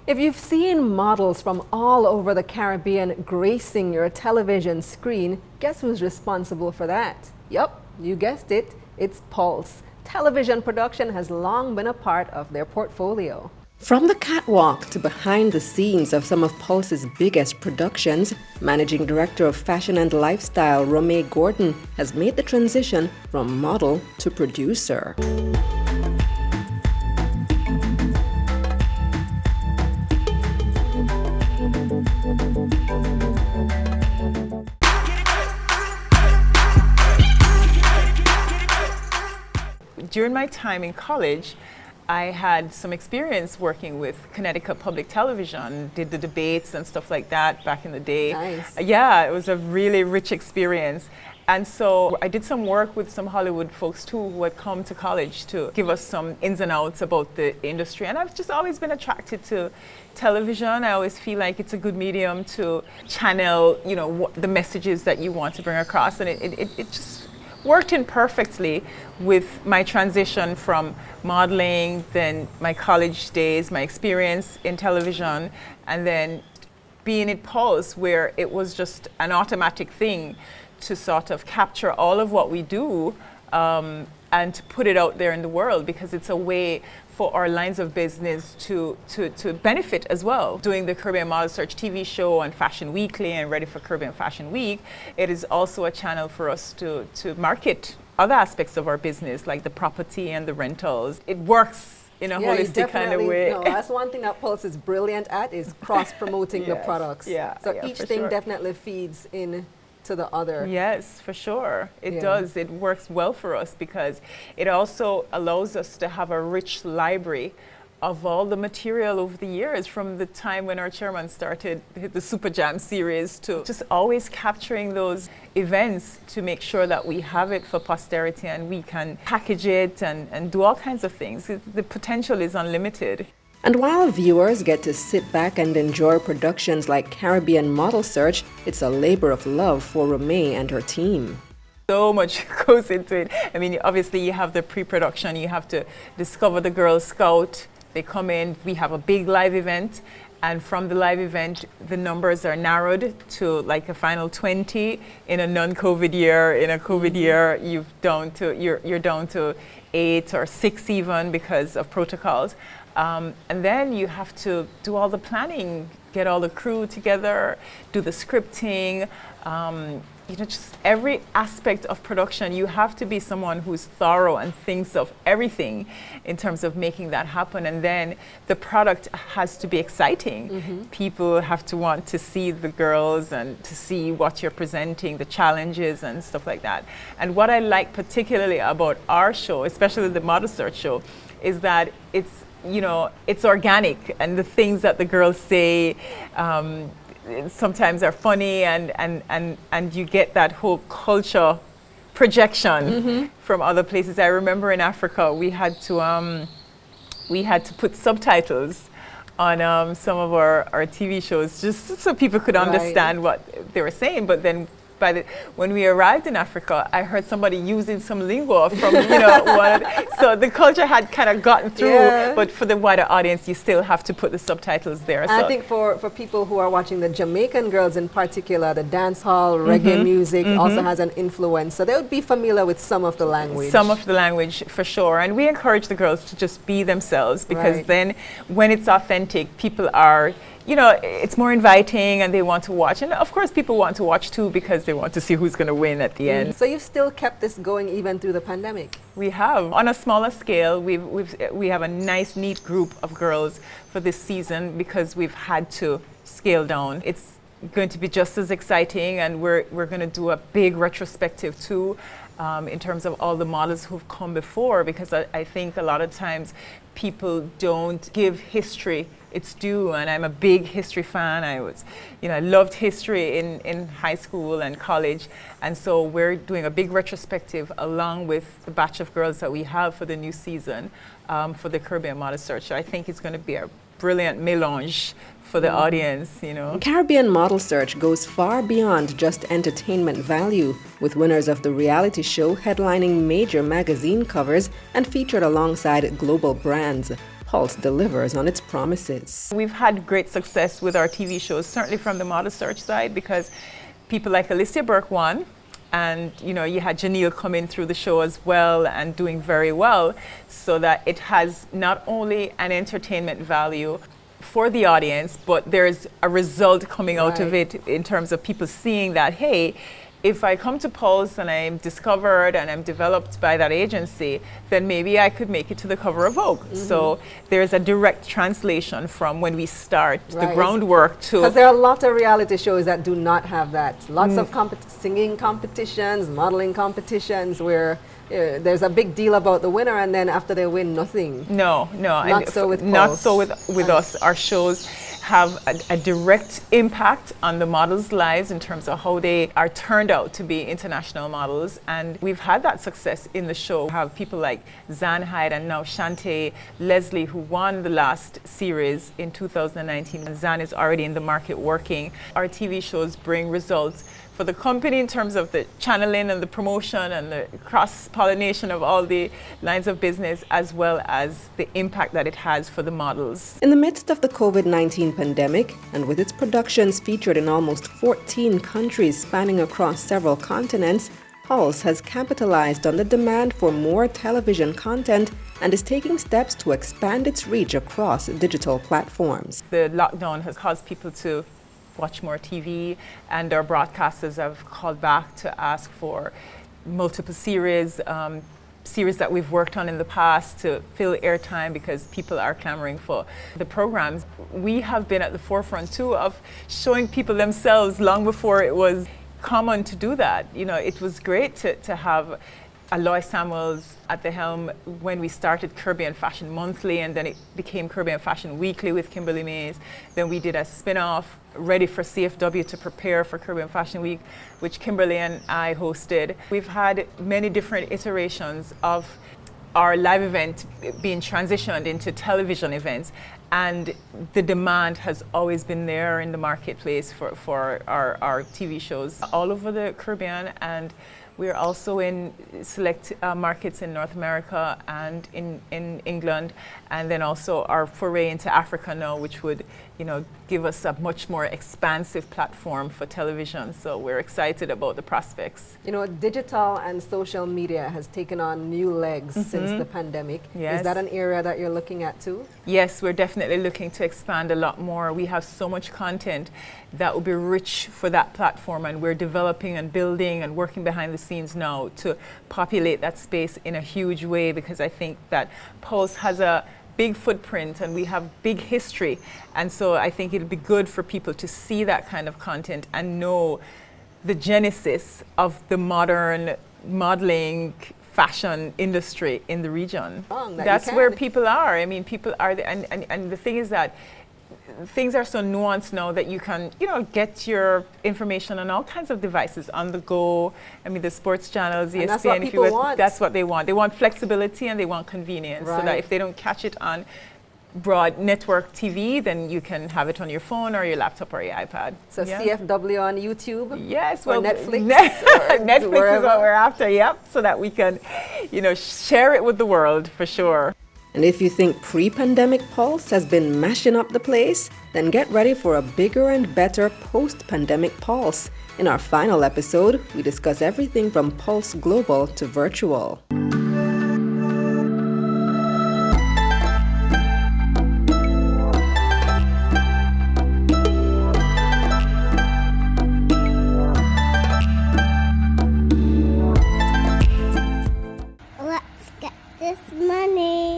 If you've seen models from all over the Caribbean gracing your television screen, guess who's responsible for that? Yup, you guessed it, it's Pulse. Television production has long been a part of their portfolio. From the catwalk to behind the scenes of some of Pulse's biggest productions, Managing Director of Fashion and Lifestyle Romee Gordon has made the transition from model to producer. During my time in college, I had some experience working with Connecticut Public Television, did the debates and stuff like that back in the day. Nice. Yeah, it was a really rich experience. And so I did some work with some Hollywood folks too who had come to college to give us some ins and outs about the industry. And I've just always been attracted to television. I always feel like it's a good medium to channel, the messages that you want to bring across. And it just worked in perfectly with my transition from modeling, then my college days, my experience in television, and then being at Pulse, where it was just an automatic thing to sort of capture all of what we do and to put it out there in the world, because it's a way for our lines of business to benefit as well. Doing the Caribbean Model Search TV show and Fashion Weekly and Ready for Caribbean Fashion Week, it is also a channel for us to market other aspects of our business, like the property and the rentals. It works in a holistic kind of way. No, that's one thing that Pulse is brilliant at, is cross-promoting the products. So each thing definitely feeds in to the other. Yes, for sure. It does. It works well for us because it also allows us to have a rich library of all the material over the years, from the time when our chairman started the Super Jam series to just always capturing those events to make sure that we have it for posterity and we can package it and do all kinds of things. The potential is unlimited. And while viewers get to sit back and enjoy productions like Caribbean Model Search, it's a labor of love for Romee and her team. So much goes into it. I mean, obviously you have the pre-production, you have to discover the Girl Scout. They come in, we have a big live event, and from the live event, the numbers are narrowed to like a final 20 in a non-COVID year. In a COVID year, you're down to 8 or 6 even because of protocols. And then you have to do all the planning, get all the crew together, do the scripting, just every aspect of production. You have to be someone who's thorough and thinks of everything in terms of making that happen. And then the product has to be exciting. People have to want to see the girls and to see what you're presenting, the challenges and stuff like that. And what I like particularly about our show, especially the Model Search show, is that it's organic, and the things that the girls say sometimes are funny, and you get that whole culture projection from other places. I remember in Africa we had to put subtitles on some of our TV shows just so people could understand what they were saying. But then when we arrived in Africa, I heard somebody using some lingo from, so the culture had kind of gotten through, but for the wider audience, you still have to put the subtitles there. And I think for people who are watching, the Jamaican girls in particular, the dance hall, reggae music also has an influence. So they would be familiar with some of the language. Some of the language, for sure. And we encourage the girls to just be themselves, because then when it's authentic, people are, it's more inviting and they want to watch. And of course, people want to watch too because they want to see who's going to win at the end. So you've still kept this going even through the pandemic? We have. On a smaller scale, we have a nice, neat group of girls for this season because we've had to scale down. It's going to be just as exciting, and we're going to do a big retrospective too, in terms of all the models who've come before, because I think a lot of times people don't give history its due, and I'm a big history fan. I loved history in high school and college, and so we're doing a big retrospective along with the batch of girls that we have for the new season for the Caribbean Model Search. So I think it's going to be a brilliant mélange for the audience, Caribbean Model Search goes far beyond just entertainment value, with winners of the reality show headlining major magazine covers and featured alongside global brands. Pulse delivers on its promises. We've had great success with our TV shows, certainly from the model search side, because people like Alicia Burke won. And you had Janelle come in through the show as well and doing very well, so that it has not only an entertainment value for the audience, but there's a result coming out of it in terms of people seeing that, hey, if I come to Pulse and I'm discovered and I'm developed by that agency, then maybe I could make it to the cover of Vogue. So there's a direct translation from when we start the groundwork to... Because there are a lot of reality shows that do not have that. Lots of singing competitions, modeling competitions where there's a big deal about the winner and then after they win, nothing. No. Not so with Pulse. Not so with us. Our shows have a direct impact on the models' lives in terms of how they are turned out to be international models. And we've had that success in the show. We have people like Zan Hyde and now Shantae Leslie, who won the last series in 2019. And Zan is already in the market working. Our TV shows bring results for the company in terms of the channeling and the promotion and the cross-pollination of all the lines of business, as well as the impact that it has for the models. In the midst of the COVID-19 pandemic, and with its productions featured in almost 14 countries spanning across several continents, Pulse has capitalized on the demand for more television content and is taking steps to expand its reach across digital platforms. The lockdown has caused people to watch more TV, and our broadcasters have called back to ask for multiple series that we've worked on in the past to fill airtime because people are clamoring for the programs. We have been at the forefront too of showing people themselves long before it was common to do that. It was great to have Aloy Samuels at the helm when we started Caribbean Fashion Monthly, and then it became Caribbean Fashion Weekly with Kimberly Mays. Then we did a spin-off, ready for CFW to prepare for Caribbean Fashion Week, which Kimberly and I hosted. We've had many different iterations of our live event being transitioned into television events, and the demand has always been there in the marketplace for our TV shows all over the Caribbean, and we're also in select markets in North America and in England, and then also our foray into Africa now, which would give us a much more expansive platform for television. So we're excited about the prospects. Digital and social media has taken on new legs since the pandemic. Yes. Is that an area that you're looking at too? Yes, we're definitely looking to expand a lot more. We have so much content that will be rich for that platform, and we're developing and building and working behind the scenes now to populate that space in a huge way, because I think that Pulse has a big footprint and we have big history, and so I think it'll be good for people to see that kind of content and know the genesis of the modern modeling fashion industry in the region. That's where people are. I mean, people are, and the thing is that things are so nuanced now that you can, get your information on all kinds of devices on the go. I mean, the sports channels, ESPN, that's what people want. That's what they want. They want flexibility and they want convenience, so that if they don't catch it on broad network TV, then you can have it on your phone or your laptop or your iPad. So CFW on YouTube? Yes, or Netflix? Netflix is what we're after, so that we can, share it with the world for sure. And if you think pre-pandemic Pulse has been mashing up the place, then get ready for a bigger and better post-pandemic Pulse. In our final episode, we discuss everything from Pulse Global to virtual. Let's get this money.